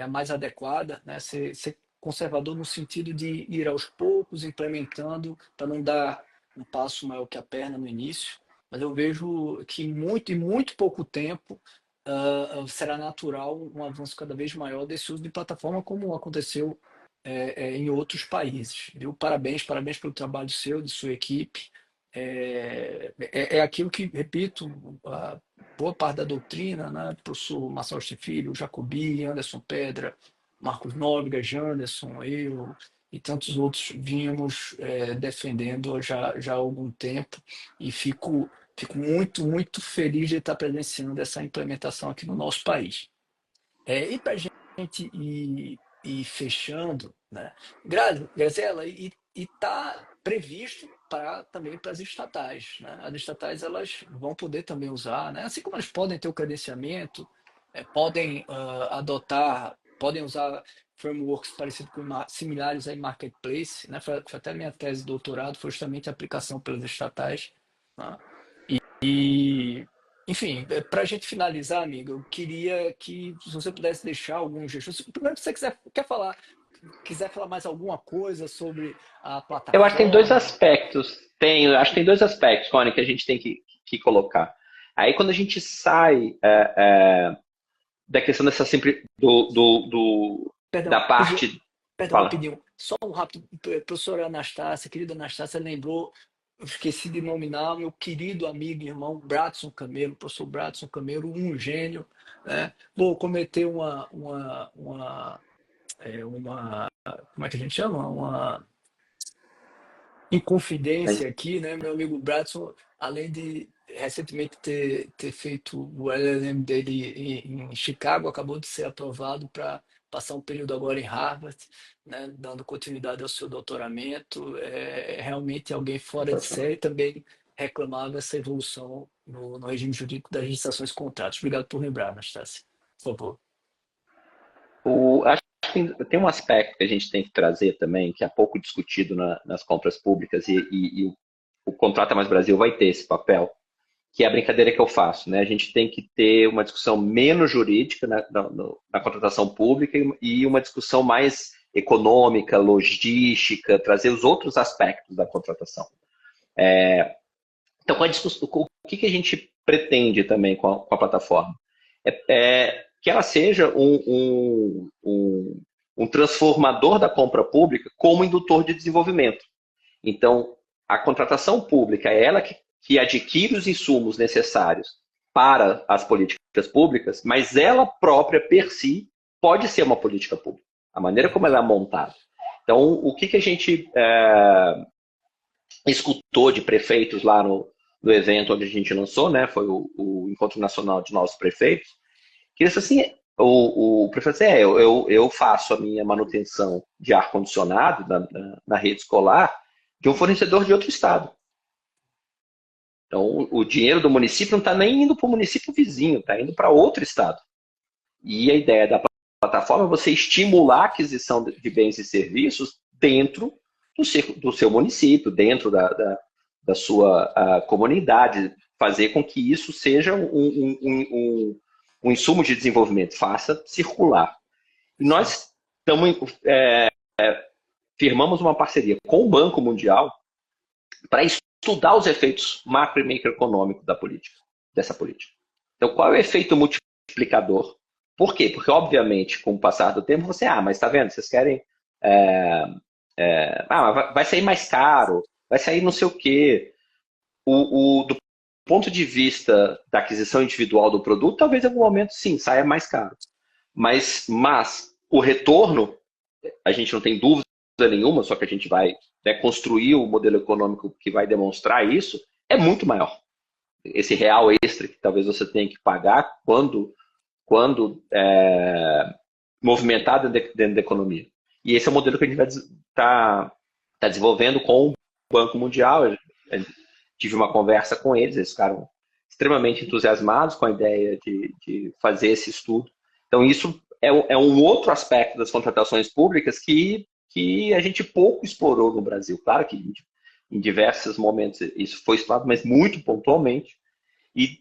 mais adequada, né? Ser conservador no sentido de ir aos poucos, implementando, para não dar um passo maior que a perna no início. Mas eu vejo que em muito pouco tempo será natural um avanço cada vez maior desse uso de plataforma, como aconteceu em outros países. Viu? Parabéns pelo trabalho seu, de sua equipe. É aquilo que, repito, a boa parte da doutrina, né? O professor Marcelo Filho, Jacobi, Anderson Pedra, Marcos Nóbrega, Janderson, eu e tantos outros vínhamos defendendo já há algum tempo, e fico muito feliz de estar presenciando essa implementação aqui no nosso país. E para a gente ir fechando, né? Grazela, e está previsto também para as estatais, né? As estatais, elas vão poder também usar, né? Assim como elas podem ter o credenciamento, podem podem usar frameworks parecidos similares a Marketplace, né? Foi até minha tese de doutorado, foi justamente a aplicação pelas estatais, né? E, enfim, para a gente finalizar, amigo, eu queria que, se você pudesse deixar alguns gestos. Primeiro, se você quiser falar mais alguma coisa sobre a Eu acho que tem dois plataforma. aspectos. Acho que tem dois aspectos, Rony, que a gente tem que colocar. Aí, quando a gente sai da questão dessa sempre da Perdão, parte. perdão, Fala. rapidinho. Só um rápido. Professora Anastácia, querida Anastácia, lembrou, eu esqueci de nominar meu querido amigo e irmão Bradson Camelo, professor Bradson Camelo, um gênio, né? Vou cometer como é que a gente chama? Uma inconfidência aqui, né? Meu amigo Bradson, além de recentemente ter feito o LLM dele em Chicago, acabou de ser aprovado para passar um período agora em Harvard, né? Dando continuidade ao seu doutoramento. É realmente alguém fora de série, também reclamava essa evolução no regime jurídico das licitações e contratos. Obrigado por lembrar, Anastácia. Por favor. tem um aspecto que a gente tem que trazer também, que é pouco discutido nas compras públicas, e o Contrata Mais Brasil vai ter esse papel, que é a brincadeira que eu faço, né? A gente tem que ter uma discussão menos jurídica na contratação pública e uma discussão mais econômica, logística, trazer os outros aspectos da contratação. Então, o que a gente pretende também com a plataforma? Que ela seja um transformador da compra pública como indutor de desenvolvimento. Então, a contratação pública é ela que adquire os insumos necessários para as políticas públicas, mas ela própria, per si, pode ser uma política pública. A maneira como ela é montada. Então, o que a gente escutou de prefeitos lá no evento onde a gente lançou, né? Foi o Encontro Nacional de Novos Prefeitos, que eles assim, o prefeito disse, eu faço a minha manutenção de ar-condicionado na rede escolar de um fornecedor de outro estado. Então, o dinheiro do município não está nem indo para o município vizinho, está indo para outro estado. E a ideia da plataforma é você estimular a aquisição de bens e serviços dentro do seu município, dentro da sua comunidade, fazer com que isso seja um insumo de desenvolvimento, faça circular. E nós firmamos uma parceria com o Banco Mundial para estudar os efeitos macro e microeconômicos dessa política. Então, qual é o efeito multiplicador? Por quê? Porque, obviamente, com o passar do tempo, mas está vendo, vocês querem... vai sair mais caro, vai sair não sei o quê. Do ponto de vista da aquisição individual do produto, talvez em algum momento, sim, saia mais caro. Mas o retorno, a gente não tem dúvida nenhuma, só que a gente vai construir o modelo econômico que vai demonstrar isso, é muito maior. Esse real extra que talvez você tenha que pagar quando movimentado dentro da economia. E esse é o modelo que a gente vai tá desenvolvendo com o Banco Mundial. Eu tive uma conversa com eles ficaram extremamente entusiasmados com a ideia de fazer esse estudo. Então, isso é um outro aspecto das contratações públicas que a gente pouco explorou no Brasil. Claro que em diversos momentos isso foi explorado, mas muito pontualmente. E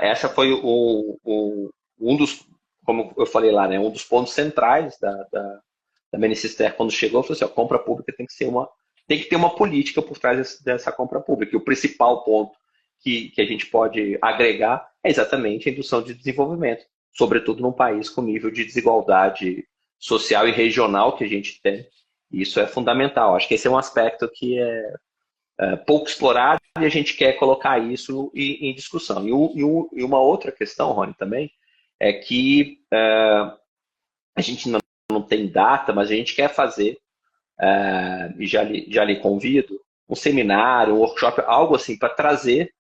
essa foi um dos, como eu falei lá, né, um dos pontos centrais da Ministério quando chegou, falou assim, a compra pública tem que ter uma política por trás dessa compra pública. E o principal ponto que a gente pode agregar é exatamente a indução de desenvolvimento, sobretudo num país com nível de desigualdade social e regional que a gente tem. E isso é fundamental. Acho que esse é um aspecto que é pouco explorado e a gente quer colocar isso em discussão. E uma outra questão, Rony, também, é que a gente não tem data, mas a gente quer fazer, e já lhe convido, um seminário, um workshop, algo assim, para trazer,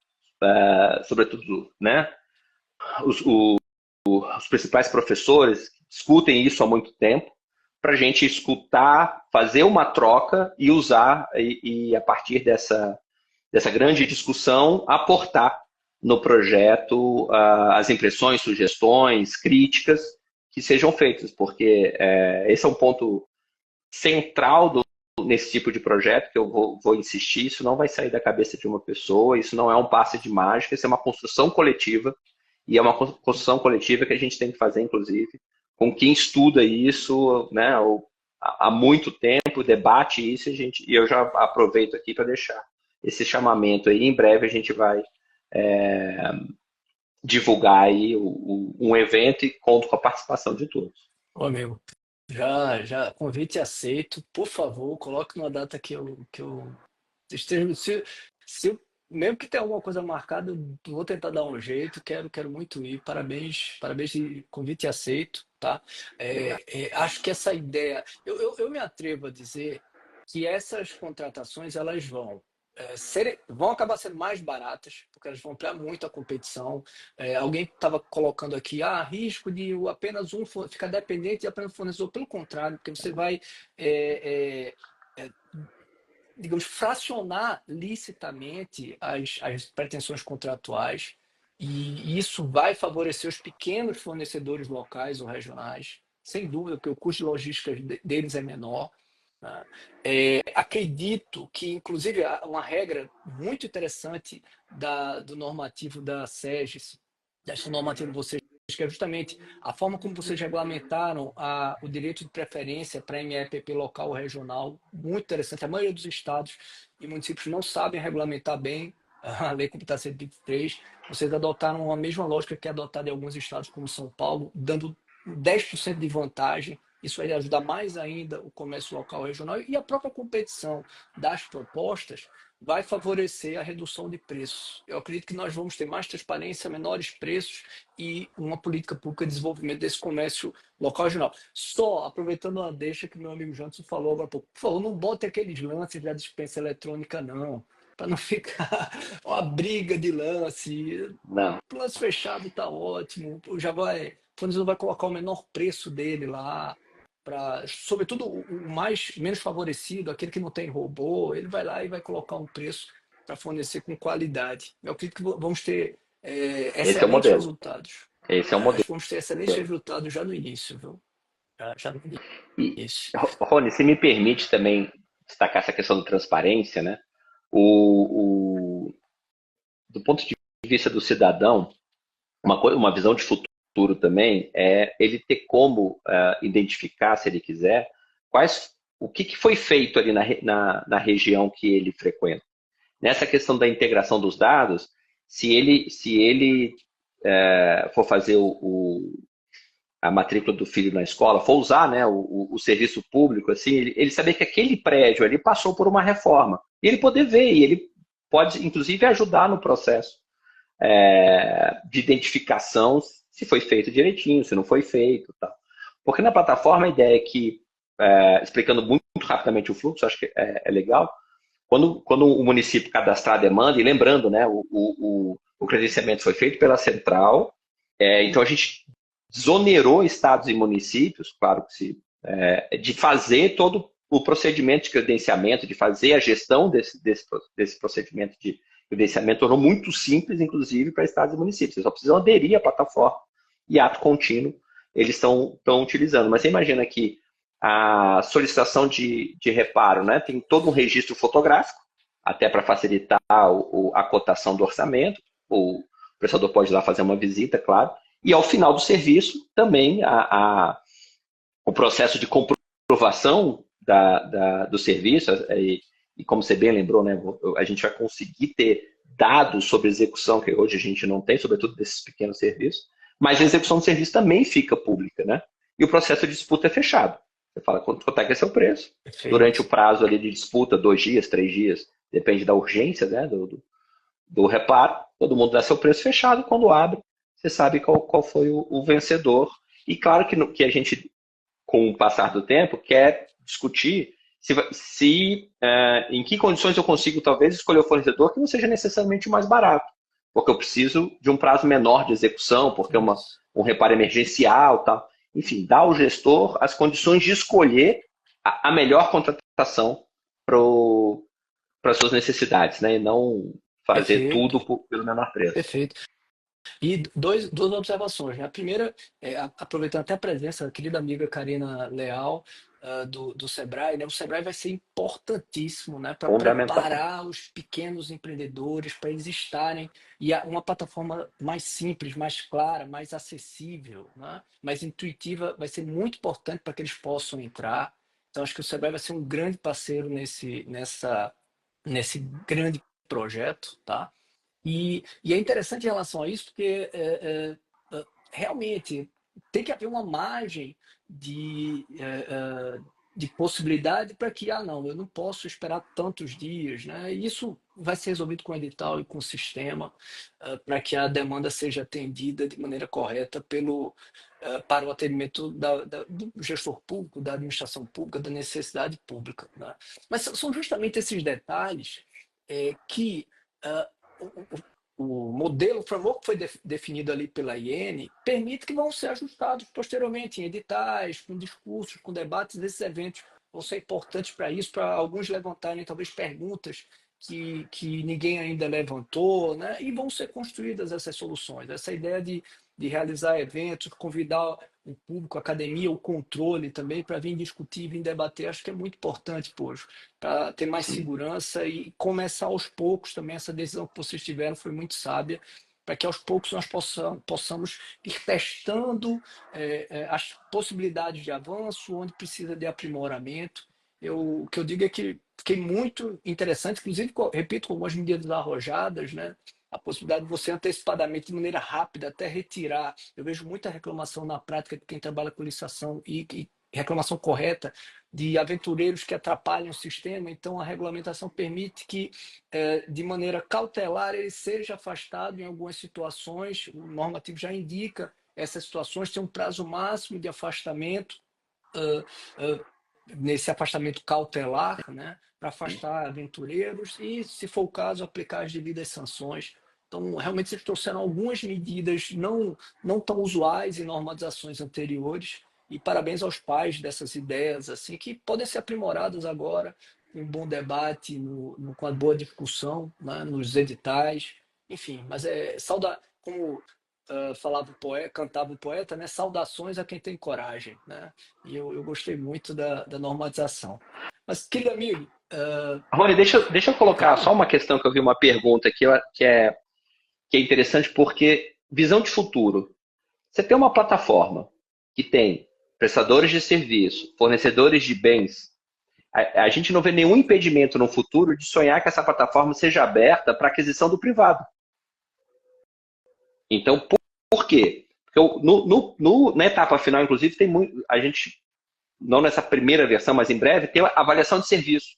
sobretudo, né, os principais professores que discutem isso há muito tempo, para a gente escutar, fazer uma troca e usar, e a partir dessa grande discussão, aportar no projeto as impressões, sugestões, críticas que sejam feitas, porque esse é um ponto central nesse tipo de projeto, que eu vou insistir, isso não vai sair da cabeça de uma pessoa, isso não é um passe de mágica, isso é uma construção coletiva, e é uma construção coletiva que a gente tem que fazer, inclusive, com quem estuda isso, né, há muito tempo, debate isso, e eu já aproveito aqui para deixar esse chamamento aí. Em breve a gente vai divulgar aí um evento e conto com a participação de todos. Ô, amigo, já convite aceito. Por favor, coloque uma data que eu esteja. Mesmo que tenha alguma coisa marcada, eu vou tentar dar um jeito. Quero muito ir. Parabéns, parabéns e convite aceito, tá? Acho que essa ideia, eu me atrevo a dizer que essas contratações elas vão acabar sendo mais baratas, porque elas vão ampliar muito a competição. Alguém estava colocando aqui, risco de apenas ficar dependente de apenas um fornecedor. Pelo contrário, porque você vai, digamos, fracionar licitamente as pretensões contratuais, e isso vai favorecer os pequenos fornecedores locais ou regionais, sem dúvida, porque o custo de logística deles é menor. Né? Acredito que, inclusive, há uma regra muito interessante do normativo da SEGES, dessa normativa de vocês, que é justamente a forma como vocês regulamentaram o direito de preferência para MEPP local ou regional, muito interessante. A maioria dos estados e municípios não sabem regulamentar bem a Lei Complementar 123. Vocês adotaram a mesma lógica que é adotada em alguns estados, como São Paulo, dando 10% de vantagem. Isso vai ajudar mais ainda o comércio local e regional e a própria competição das propostas vai favorecer a redução de preços. Eu acredito que nós vamos ter mais transparência, menores preços e uma política pública de desenvolvimento desse comércio local e regional. Só aproveitando a deixa que meu amigo Jantos falou agora há pouco, por favor, não bote aqueles lances da dispensa eletrônica, não, para não ficar uma briga de lance. Não. O lance fechado está ótimo, já vai, o fornecedor vai colocar o menor preço dele lá, sobretudo o menos favorecido, aquele que não tem robô, ele vai lá e vai colocar um preço para fornecer com qualidade. Eu acredito que vamos ter Esse é o excelentes modelo. resultados. Esse é o Acho modelo. que vamos ter excelentes resultados já no início, viu? Já no E, início. Rony, se me permite também destacar essa questão de transparência, né? Do ponto de vista do cidadão, uma visão de futuro também é ele ter como identificar, se ele quiser, o que foi feito ali na região que ele frequenta. Nessa questão da integração dos dados, se ele for fazer a matrícula do filho na escola, for usar, né, o serviço público, assim, ele saber que aquele prédio ali passou por uma reforma. E ele poder ver, e ele pode, inclusive, ajudar no processo de identificação se foi feito direitinho, se não foi feito. Tal. Porque na plataforma a ideia é que, explicando muito rapidamente o fluxo, acho que é legal, quando o município cadastrar a demanda, e lembrando, né, o credenciamento foi feito pela central, então a gente desonerou estados e municípios, claro que sim, de fazer todo o procedimento de credenciamento, de fazer a gestão desse procedimento de credenciamento, tornou muito simples, inclusive, para estados e municípios. Eles só precisam aderir à plataforma e ato contínuo eles estão utilizando. Mas você imagina que a solicitação de reparo, né, tem todo um registro fotográfico, até para facilitar a cotação do orçamento. O prestador pode ir lá fazer uma visita, claro. E ao final do serviço, também o processo de comprovação do serviço, e como você bem lembrou, né, a gente vai conseguir ter dados sobre execução, que hoje a gente não tem, sobretudo desses pequenos serviços, mas a execução do serviço também fica pública, né? E o processo de disputa é fechado. Você fala quanto é que é seu preço. Durante o Perfeito. prazo ali de disputa, 2 dias, 3 dias, depende da urgência, né, do reparo, todo mundo dá seu preço fechado. Quando abre, você sabe qual foi o vencedor. E claro que a gente, com o passar do tempo, quer discutir em que condições eu consigo, talvez, escolher o fornecedor que não seja necessariamente o mais barato. Porque eu preciso de um prazo menor de execução, porque é Isso. um reparo emergencial, tal. Enfim, dá ao gestor as condições de escolher a melhor contratação para as suas necessidades, né? E não fazer Perfeito. tudo pelo menor preço. Perfeito. E duas observações, né? A primeira, aproveitando até a presença da querida amiga Karina Leal, do Sebrae, né? O Sebrae vai ser importantíssimo, né? Para Fundamental. preparar os pequenos empreendedores, para eles estarem, uma plataforma mais simples, mais clara, mais acessível, né? Mais intuitiva, vai ser muito importante para que eles possam entrar. Então, acho que o Sebrae vai ser um grande parceiro nesse grande projeto, tá? E é interessante em relação a isso, porque realmente tem que haver uma margem de possibilidade para que, não, eu não posso esperar tantos dias, né? E isso vai ser resolvido com o edital e com o sistema, para que a demanda seja atendida de maneira correta para o atendimento do gestor público, da administração pública, da necessidade pública, né? Mas são justamente esses detalhes que o modelo, o framework que foi definido ali pela IN, permite que vão ser ajustados posteriormente em editais, com discursos, com debates. Esses eventos vão ser importantes para isso, para alguns levantarem talvez perguntas que ninguém ainda levantou, né? E vão ser construídas essas soluções. Essa ideia de realizar eventos, convidar o público, a academia, o controle também, para vir discutir, vir debater. Acho que é muito importante, poxa, para ter mais Sim. segurança e começar aos poucos também. Essa decisão que vocês tiveram foi muito sábia, para que aos poucos nós possamos ir testando as possibilidades de avanço, onde precisa de aprimoramento. O que eu digo é que fiquei muito interessante, inclusive, repito, com algumas medidas arrojadas, né? A possibilidade de você antecipadamente, de maneira rápida, até retirar. Eu vejo muita reclamação na prática de quem trabalha com licitação e reclamação correta de aventureiros que atrapalham o sistema. Então, a regulamentação permite que, de maneira cautelar, ele seja afastado em algumas situações. O normativo já indica essas situações, tem um prazo máximo de afastamento, uh, uh, nesse afastamento cautelar, né, para afastar aventureiros e, se for o caso, aplicar as devidas sanções. Então, realmente, vocês trouxeram algumas medidas não tão usuais em normatizações anteriores, e parabéns aos pais dessas ideias, assim, que podem ser aprimoradas agora, com um bom debate, com a boa discussão, né, nos editais, enfim, mas como falava o poeta, cantava o poeta, né, saudações a quem tem coragem, né, e eu gostei muito da normatização. Mas, querido amigo, Rony, deixa eu colocar claro. só uma questão que eu vi uma pergunta aqui que é interessante porque visão de futuro. Você tem uma plataforma que tem prestadores de serviço, fornecedores de bens. A gente não vê nenhum impedimento no futuro de sonhar que essa plataforma seja aberta para aquisição do privado. Então, por quê? Porque na etapa final, inclusive, tem muito. A gente, não nessa primeira versão, mas em breve, tem a avaliação de serviço.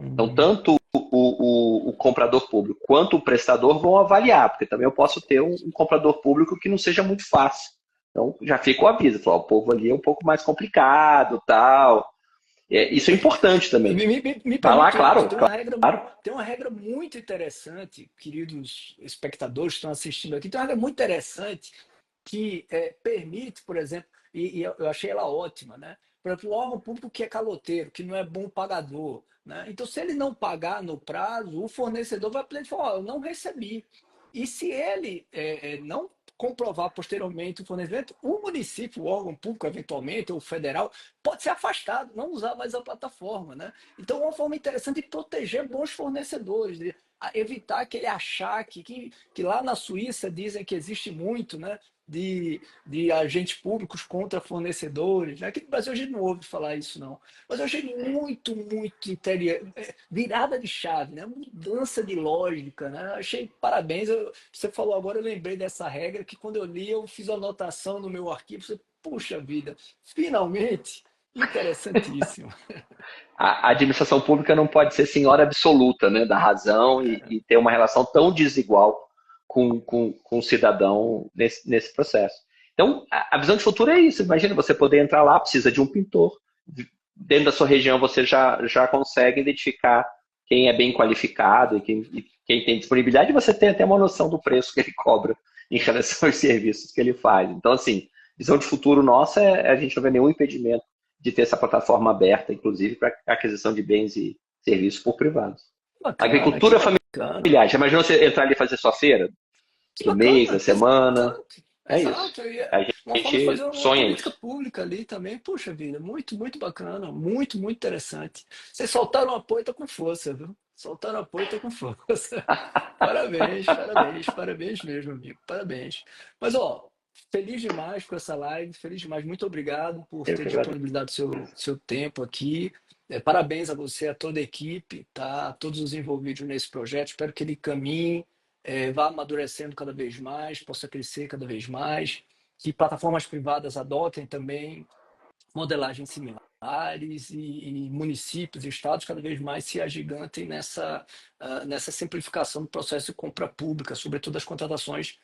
Então, Uhum. tanto o comprador público quanto o prestador vão avaliar, porque também eu posso ter um comprador público que não seja muito fácil. Então, já fica o aviso, falar, o povo ali é um pouco mais complicado, tal. Isso é importante também. Me Tá lá, permite, Robson, claro, claro. tem uma regra muito interessante, queridos espectadores que estão assistindo aqui, tem uma regra muito interessante que permite, por exemplo, e eu achei ela ótima, né? Por exemplo, o órgão público que é caloteiro, que não é bom pagador, né? Então, se ele não pagar no prazo, o fornecedor vai poder falar, ó, eu não recebi. E se ele não comprovar posteriormente o fornecimento, o município, o órgão público, eventualmente, ou federal, pode ser afastado, não usar mais a plataforma, né? Então, é uma forma interessante de proteger bons fornecedores, de evitar aquele achaque que lá na Suíça dizem que existe muito, né? De agentes públicos contra fornecedores. Aqui no Brasil a gente não ouve falar isso, não. Mas eu achei muito virada de chave, né? Mudança de lógica, né? Achei parabéns. Você falou agora, eu lembrei dessa regra que quando eu li, eu fiz a anotação no meu arquivo. Puxa vida, finalmente, interessantíssimo. A administração pública não pode ser senhora absoluta, né, da razão e ter uma relação tão desigual com o cidadão nesse processo. Então, a visão de futuro é isso. Imagina você poder entrar lá, precisa de um pintor. Dentro da sua região você já consegue identificar quem é bem qualificado e quem tem disponibilidade, e você tem até uma noção do preço que ele cobra em relação aos serviços que ele faz. Então, assim, visão de futuro nossa a gente não vê nenhum impedimento de ter essa plataforma aberta, inclusive, para aquisição de bens e serviços por privados. Bacana, que Agricultura bacana. familiar. Já imaginou você entrar ali e fazer sua feira? Que Do mês, da bacana, semana? exato, É isso. exato. E A uma forma de fazer gente uma sonha política isso. pública ali também. Puxa vida, muito bacana, muito interessante. Vocês soltaram o apoio, tá com força, viu? Soltaram o apoio, tá com força. Parabéns mesmo, amigo, parabéns. Mas, ó, feliz demais com essa live, feliz demais. Muito obrigado por Eu ter que agradeço. disponibilizado seu tempo aqui. Parabéns a você, a toda a equipe, tá? A todos os envolvidos nesse projeto. Espero que ele caminhe vá amadurecendo cada vez mais, possa crescer cada vez mais, que plataformas privadas adotem também modelagens similares e municípios e estados cada vez mais se agigantem nessa simplificação do processo de compra pública, sobretudo as contratações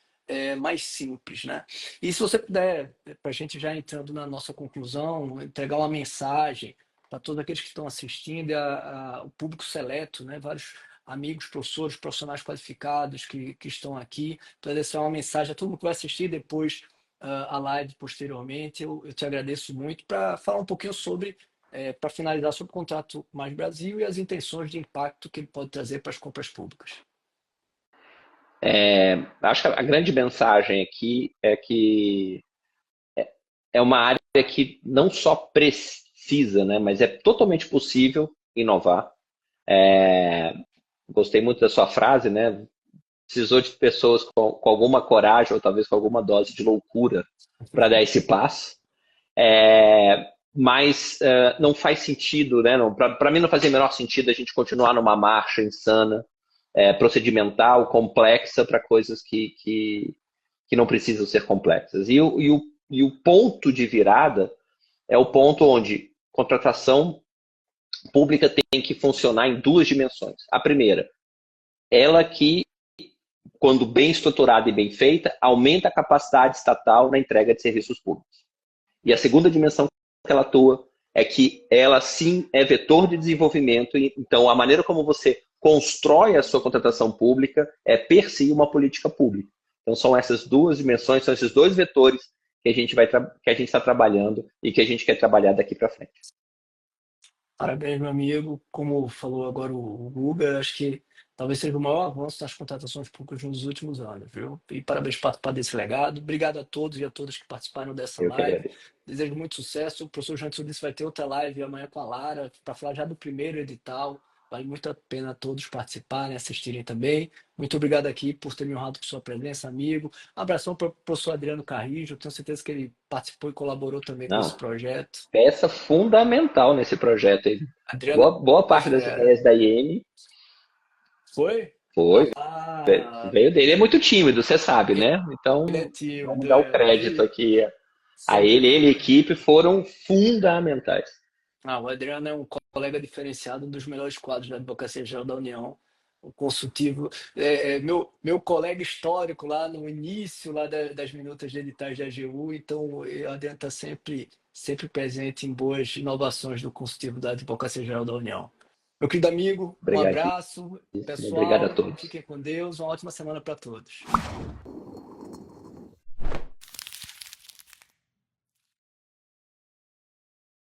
mais simples, né? E se você puder, para a gente já entrando na nossa conclusão, entregar uma mensagem para todos aqueles que estão assistindo, o público seleto, né? Vários amigos, professores, profissionais qualificados que estão aqui, para deixar uma mensagem a todo mundo que vai assistir depois a live posteriormente. Eu te agradeço muito para falar um pouquinho sobre, para finalizar, sobre o contrato Mais Brasil e as intenções de impacto que ele pode trazer para as compras públicas. Acho que a grande mensagem aqui é que é uma área que não só precisa, né, mas é totalmente possível inovar. Gostei muito da sua frase, né? Precisou de pessoas com alguma coragem ou talvez com alguma dose de loucura para dar esse passo. Mas não faz sentido, né? Para mim não fazia o menor sentido a gente continuar numa marcha insana, procedimental, complexa para coisas que não precisam ser complexas. E o ponto de virada é o ponto onde contratação pública tem que funcionar em duas dimensões. A primeira, ela que, quando bem estruturada e bem feita, aumenta a capacidade estatal na entrega de serviços públicos. E a segunda dimensão que ela atua é que ela sim é vetor de desenvolvimento. Então, a maneira como você constrói a sua contratação pública é per si uma política pública. Então, são essas duas dimensões, são esses dois vetores que a gente está trabalhando e que a gente quer trabalhar daqui para frente. Parabéns, meu amigo. Como falou agora o Guga, acho que talvez seja o maior avanço das contratações públicas nos últimos anos, viu? E parabéns por participar desse legado. Obrigado a todos e a todas que participaram dessa Eu que live. agradeço. Desejo muito sucesso. O professor Janderson disse que vai ter outra live amanhã com a Lara, para falar já do primeiro edital. Vale muito a pena todos participarem, assistirem também. Muito obrigado aqui por ter me honrado com sua presença, amigo. Abração para o professor Adriano Carrijo. Tenho certeza que ele participou e colaborou também com esse Não, projeto. peça fundamental nesse projeto aí. Adriano Boa é parte das fera. ideias da IEM Foi? foi, Ah, veio dele. Ele é muito tímido, você sabe, né? ele é Então, vamos tímido, dar o é, mas crédito ele aqui a sempre ele e a foi. equipe foram fundamentais. O Adriano é um colega diferenciado, um dos melhores quadros da Advocacia Geral da União, o consultivo. Meu colega histórico lá no início lá das minutas de editais da AGU, então o Adriano está sempre presente em boas inovações do consultivo da Advocacia Geral da União. Meu querido amigo, um Obrigadíssimo. abraço, Obrigado a pessoal, todos. fiquem com Deus, uma ótima semana para todos.